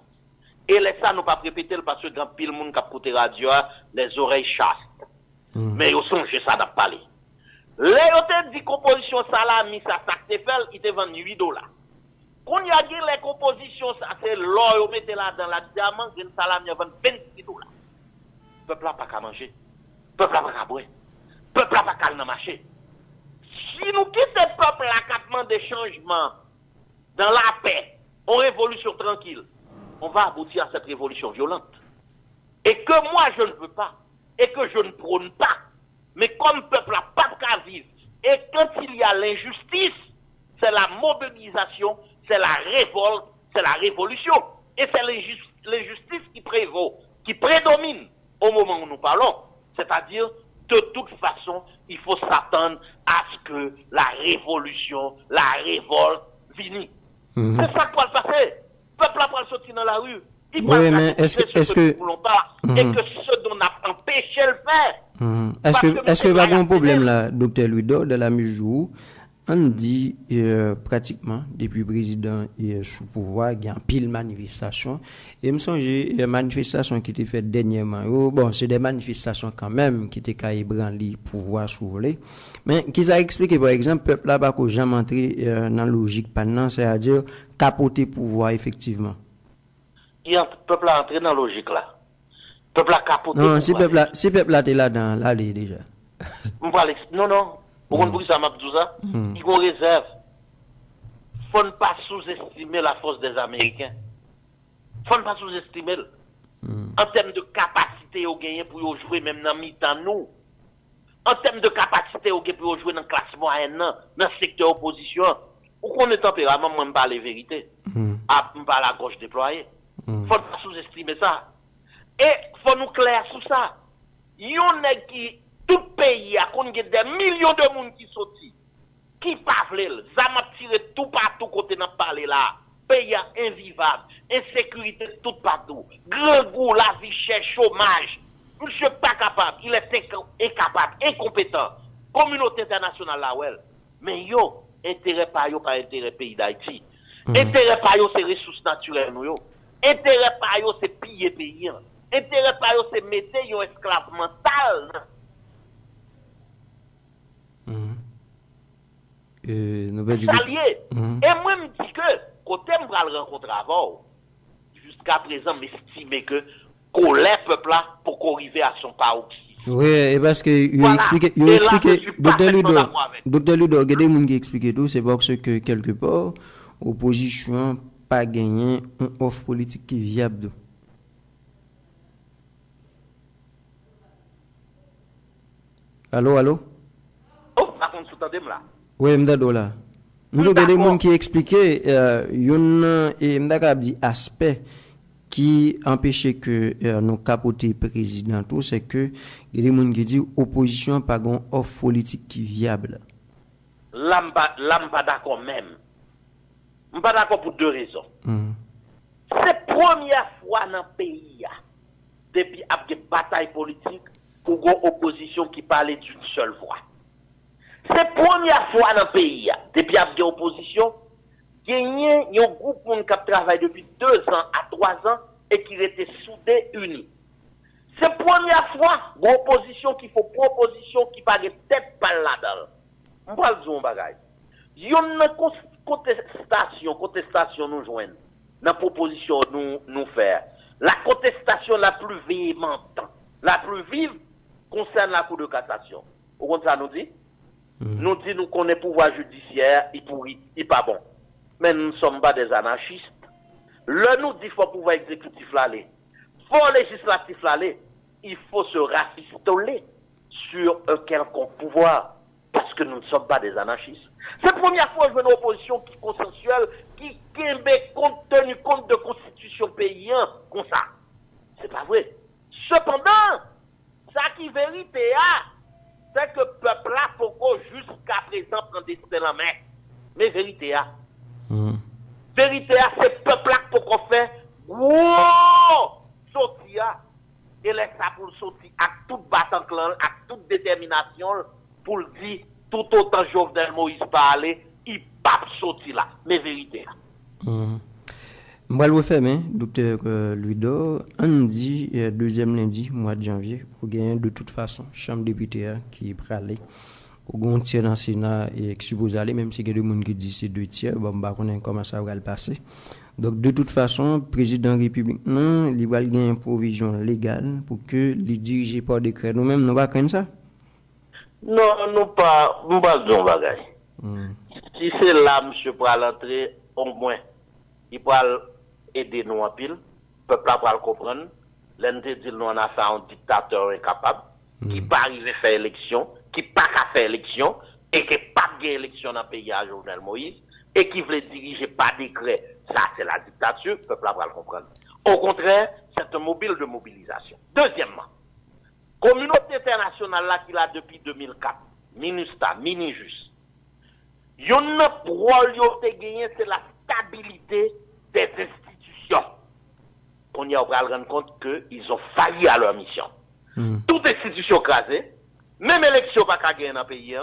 Et laisse ça, nous pas répéter parce que grand pile monde qui a côté radio, les oreilles chastes. Mais yo songe ça n'a pas parlé. Les hôtels dit composition salami, ça te fait, il te vend 8 dollars. Quand il y a dit les compositions, ça c'est l'or, vous mettez là dans la diamant, une salami, il vend 26 dollars. Peuple n'a pas qu'à manger. Peuple n'a pas qu'à boire. Peuple n'a pas qu'à marcher. Si nous quittons le peuple là, qui demande des changements dans la paix, en révolution tranquille, on va aboutir à cette révolution violente. Et que moi je ne veux pas, et que je ne prône pas. Mais comme le peuple n'a pas qu'à vivre, et quand il y a l'injustice, c'est la mobilisation, c'est la révolte, c'est la révolution. Et c'est l'injustice qui prévaut, qui prédomine au moment où nous parlons. C'est-à-dire, de toute façon, il faut s'attendre à ce que la révolution, la révolte finisse. C'est ça qui va le passer. Le peuple va sortir dans la rue. Il va mais est-ce que... Et que ce dont on a empêché le faire, Est-ce que va avoir un problème là, docteur Ludo, de la mesure où on dit pratiquement depuis le président sous pouvoir, il y a un pile manifestation. Et me semble les manifestations qui étaient faites dernièrement. Bon, c'est des manifestations quand même qui étaient qu'à ébranler pouvoir soulever. Mais qui a expliqué par exemple, peuple là pas jamais entré dans la logique pendant, c'est-à-dire capoter pouvoir effectivement. Il y a peuple à entrer dans la logique là. Peuple à capoter. Non, si peuple là t'es là dans l'allée déjà. Non. Vous comprenez ça, Mabdou ça? Ils ont réserve. Faut ne pas sous-estimer la force des Américains. Faut ne pas sous-estimer. En termes de capacité au gagner pour jouer même dans mi-temps nous. En termes de capacité au gagner pour jouer dans le classement AN, dans le secteur opposition. Ou qu'on est tempérament, moi, je parle la vérité. Je parle la gauche déployée. Faut ne pas sous-estimer ça. Et faut nous clair sur ça. Yon est qui tout pays a connu des millions de monde qui sortent, qui parlent, ça m'a tiré tout partout côté n'a parlé là. Pays invivable, insécurité tout partout, grand goût, la vie chère, chômage. Monsieur pas capable, il est incapable, incompétent. Communauté internationale là, ouais. Mais yo, intérêt pas yo, pas intérêt pays d'Haïti. Intérêt pas yo, c'est ressources naturelles nous yo. Intérêt pas yo, c'est piller pays. Intérêt pas yo, c'est mettre yo esclave mental. Salier. Et moi, je me dis que, côté me va rencontrer avant, jusqu'à présent, m'estimer que, colère peuple là, pour qu'on arrive à son paroxysme. Oui, et parce que, il explique, Docteur Ludo, il y a des gens qui expliquent tout, c'est parce que, quelque part, l'opposition pas gagné une offre politique qui est viable. Allô? Oh, par contre, sous-tendez-moi là. Oui, m'dado là. Nous avons des gens qui expliquaient dit aspect qui empêchait que nous capoter président tout, c'est que il y a des gens qui disent opposition pas une offre politique qui viable. Là, pas d'accord même. Je pas d'accord pour deux raisons. C'est la première fois dans le pays, depuis une bataille politique, pour une opposition qui parlait d'une seule voix. C'est la première fois dans le pays, depuis qu'il y a opposition, il y a un groupe qui travaille depuis 2 ans à 3 ans et qui était soudé, unis. C'est la première fois l'opposition qui fait proposition qui pas de tête par là-dedans. On va le dire un bagage. Il y a une contestation nous joindre. Dans la proposition nous faire. La contestation la plus véhémente, la plus vive, concerne la Cour de cassation. Au contraire, nous dit? Nous dit nous connaissons le pouvoir judiciaire, il pourrit, il pas bon. Mais nous ne sommes pas des anarchistes. Le nous dit qu'il faut pouvoir exécutif l'aller. Faut législatif l'aller. Il faut se rafistoler sur un quelconque pouvoir. Parce que nous ne sommes pas des anarchistes. C'est la première fois que je vois une opposition qui est consensuelle, qui tenu compte de constitution paysan comme ça. C'est pas vrai. Cependant, ça qui est vérité, c'est que le peuple là, faut jusqu'à présent prendre des destin en main. Mais vérité, vérité, c'est le peuple là pour qu'on fait, sortir, et laisse ça pour sortir à toute battant clan, à toute détermination, pour le dire, tout autant Jovenel Moïse parler, il pas sortir là. Mais vérité. Moi, le fait, docteur Ludo, on dit, deuxième lundi, mois de janvier, vous gagnez de toute façon, chambre député qui est prêlée, vous gagnez un tiers dans le Sénat et qui suppose aller, même si il y a des gens qui disent c'est 2 tiers, bon, bah, on comment ça va le passer. Donc, de toute façon, président de la République, non, il va gagner une provision légale pour que les dirigés par décret, nous-mêmes, nous ne pas craindre ça? Non, nous pas de bagage. Si c'est là, monsieur, pour l'entrée, au moins, il va aider nous en pile, le peuple va le comprendre. L'entité dit nous on a fait un dictateur incapable, qui pas arrivé à faire élection, qui pas qu'à faire élection, et qui pas gagné élection dans le pays à Jovenel Moïse, et qui voulait diriger par décret. Ça, c'est la dictature, le peuple va le comprendre. Au contraire, c'est un mobile de mobilisation. Deuxièmement, communauté internationale là qu'il a depuis 2004, MINUSTA, MINIJUS, yon rôle yo te gagné, c'est la stabilité des institutions. On y a rendre compte qu'ils ont failli à leur mission. Toute institution crasée, même élection pas gagner dans le pays,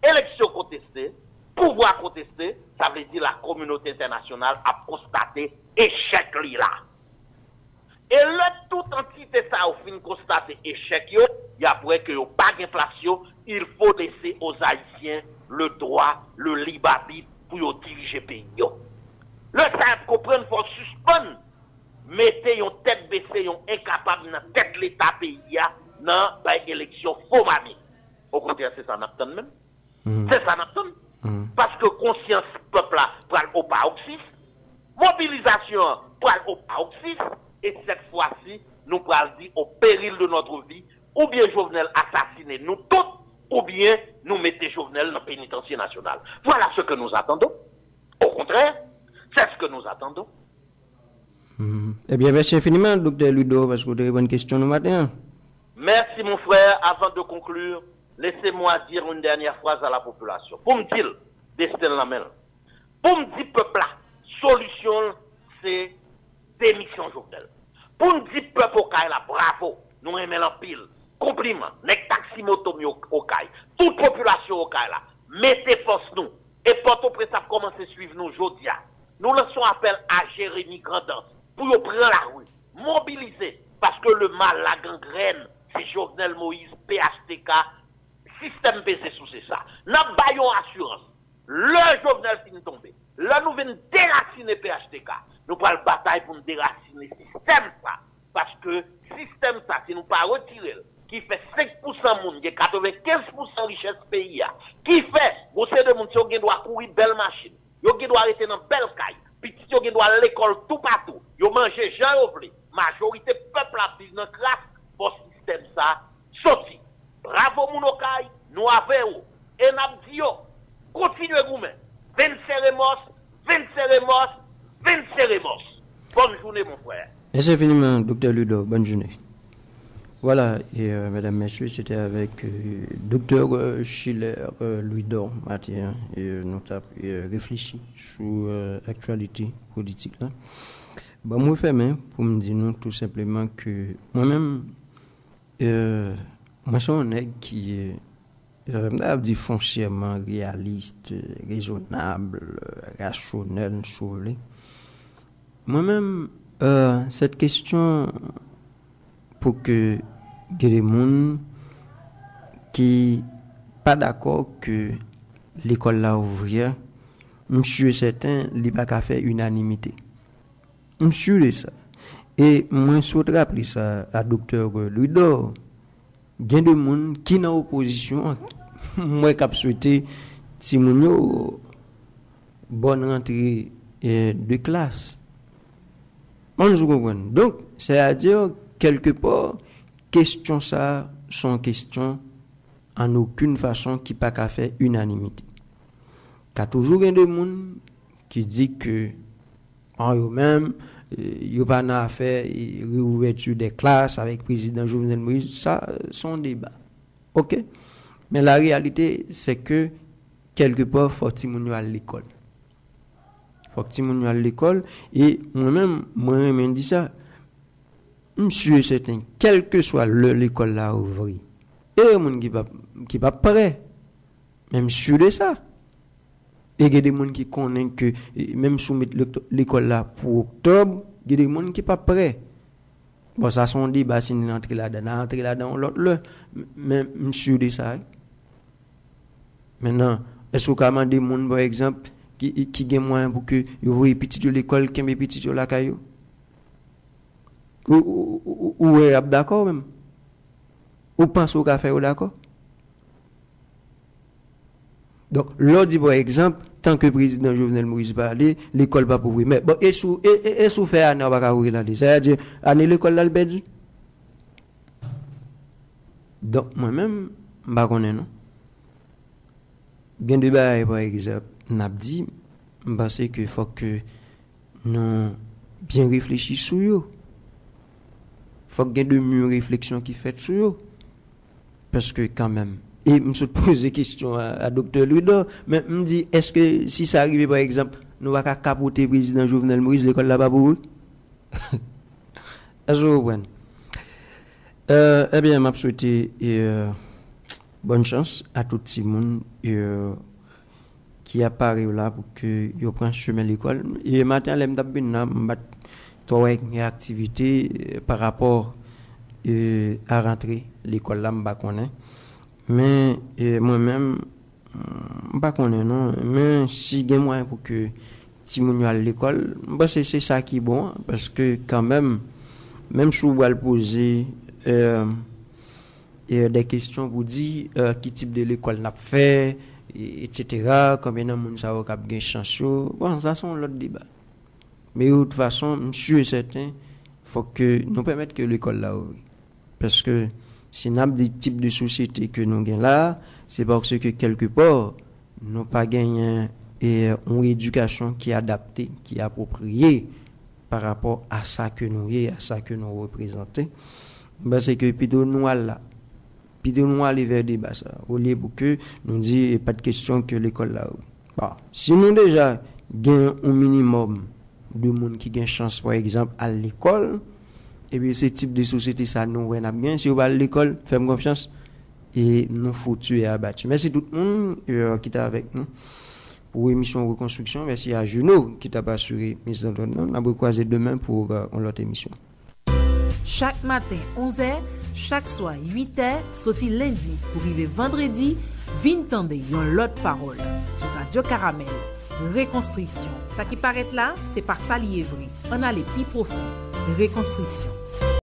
élection contestée, pouvoir contester, ça veut dire la communauté internationale a constaté échec là. Et là, toute entité ça au fin constater échec yo, y après que yo pas d'inflation, il faut laisser aux Haïtiens le droit, le libre arbitre pour yo diriger le pays yo. Le ça comprendre faut suspendre, mettez yon tête baissée, yon incapable dans tête l'état pays dans élection faux mami. Au contraire, c'est ça n'attend même. C'est ça n'attend. Parce que conscience peuple là pral au paroxysme, mobilisation pral au paroxysme, et cette fois-ci, nous pral dire au péril de notre vie, ou bien Jovenel assassiner nous tous, ou bien nous mettez Jovenel dans le pénitencier national. Voilà ce que nous attendons. Au contraire, c'est ce que nous attendons. Eh bien, merci infiniment, Dr. Ludo, parce que vous avez une bonne question ce matin. Merci, mon frère. Avant de conclure, laissez-moi dire une dernière phrase à la population. Pour me dire, destin la main. Pour me dire, peuple là, solution, c'est démission Jovenel. Pour me dire, peuple au Kaï là, bravo, nous aimons l'empile. Compliment, nek taxi moto au Kaï. Toute population au Kaï là, mettez force nous. Et Port-au-Prince a commencé à suivre nous aujourd'hui. Nous lançons appel à Jérémy Grandance pour nous prendre la rue, mobiliser, parce que le mal, la gangrène, c'est Jovenel Moïse, PHTK, système PC sous c'est ça. Nous baillons assurance. Le Jovenel finit tomber. Là, nous venons déraciner PHTK. Nous prenons la bataille pour nous déraciner le système ça. Parce que système ça, si nous ne pas retirer, qui fait 5% monde, qui 95% richesse pays, qui fait, vous savez, de monde qui doit courir belle machine, qui doit arrêter dans belle caille, petit qui doit aller à l'école tout partout, qui manger Jean Ovlé, majorité peuple à vivre dans classe, pour système ça, sorti. Bravo mon okaï, nous avons, et nous dit, continuez vous-même. 27 remords. Bonne journée, mon frère. Merci infiniment, Dr. Ludo. Bonne journée. Voilà, et mesdames, messieurs, c'était avec Dr. Schiller Louis-Dor Mathieu, et nous avons réfléchi sur l'actualité politique. Là. Bon, moi, je fais pour me dire tout simplement que moi-même, moi, je suis un nègre qui est dit foncièrement réaliste, raisonnable, rationnel, sauvé. Moi-même, cette question, pour que il y ait des gens qui pas d'accord que l'école là ouvrière, monsieur certain, il pas qu'à faire unanimité. Monsieur de ça. Et moi, je souhaiterais appeler ça à docteur Louis-Dor. Il y a des gens qui sont en opposition, moi, qui souhaité, si mon bonne rentrée de classe. Donc, c'est-à-dire, quelque part, questions ça sont questions en aucune façon qui pas qu'à faire unanimité. Il y a toujours des gens qui disent que en eux-mêmes, il n'y a pas à faire réouverture des classes avec le président Jovenel Moïse. Ça, c'est un débat. OK? Mais la réalité, c'est que quelque part, il faut que les gens à l'école. Il faut que les gens à l'école. Et moi-même, je dis ça. Monsieur certain, quelle que soit l'école là ouvrie, et les gens qui pas prêt, même sûr de ça. Et il y a des gens qui connaissent que même soumettre l'école là pour octobre, il y a des gens qui pas prêt. Bon, ça sont des débat, si nous entrons là-dedans, l'autre, mais monsieur de ça. Maintenant, est-ce qu'on a des gens, par exemple, qui ont moyen pour que vous voyez petit de l'école, qui ont petit de la caillou? Ou est d'accord même? Ou pense au café ou d'accord? Donc, l'autre dit par exemple, tant que le président Jovenel Moïse va aller, l'école va pas ouvrir. Mais bon, et sous fait année, on va pas ouvrir là. C'est-à-dire, année l'école là, le perdu. Donc, moi-même, je ne connais pas, non. Bien de bail, par exemple, n'a dit, je pense qu'il faut que nous bien réfléchissions sur eux. Il faut qu'il y ait de mieux réflexions qui fait sur eux. Parce que quand même, et je me pose des questions à Dr. Louis-Dor, mais je me dis, est-ce que si ça arrive par exemple, nous allons capoter le président Jovenel Moïse, l'école là-bas pour eux? Est-ce que vous comprenez? Eh bien, m'a souhaité bonne chance à tout le monde qui apparaît là pour que yo prenne chemin l'école. Et matin, l'aime d'abord toi une activité par rapport à rentrer l'école là, m'ba connaît. Mais moi-même m'ba connaît non, mais si gen moyen pour que ti moun yo à l'école, bah c'est ça qui est bon parce que quand même si vous allez poser des questions pour dire qui type de l'école n'a fait, etc. Combien de monde ça a gagné chance. Bon, ça c'est l'autre débat. Mais de toute façon, monsieur est certain, il faut que nous permettre que l'école là ouvre. Parce que si nous avons des types de société que nous avons là, c'est parce que quelque part, nous n'avons pas gagné une éducation qui est adaptée, qui est appropriée par rapport à ça que nous y à ça que nous représentons. Ben c'est que plutôt nous là plutôt nous aller vers des bas ça au lieu pour que nous dit pas de question que l'école là. Bon, si nous déjà gain un minimum de monde qui gagne chance par exemple à l'école et bien ce type de société ça nous on a bien si on va à l'école fais-moi confiance et nous foutu et abattu. Merci tout le monde qui est avec nous. Pour émission reconstruction, merci à Juno qui t'a assuré mise en donne. On va croiser demain pour une autre émission. Chaque matin 11h, chaque soir 8h, sorti lundi pour arriver vendredi, vin tande yon l'autre parole sur Radio Caramel. Reconstruction. Ça qui paraît là, c'est pas ça lié vrai. On a les plus profonds. Reconstruction.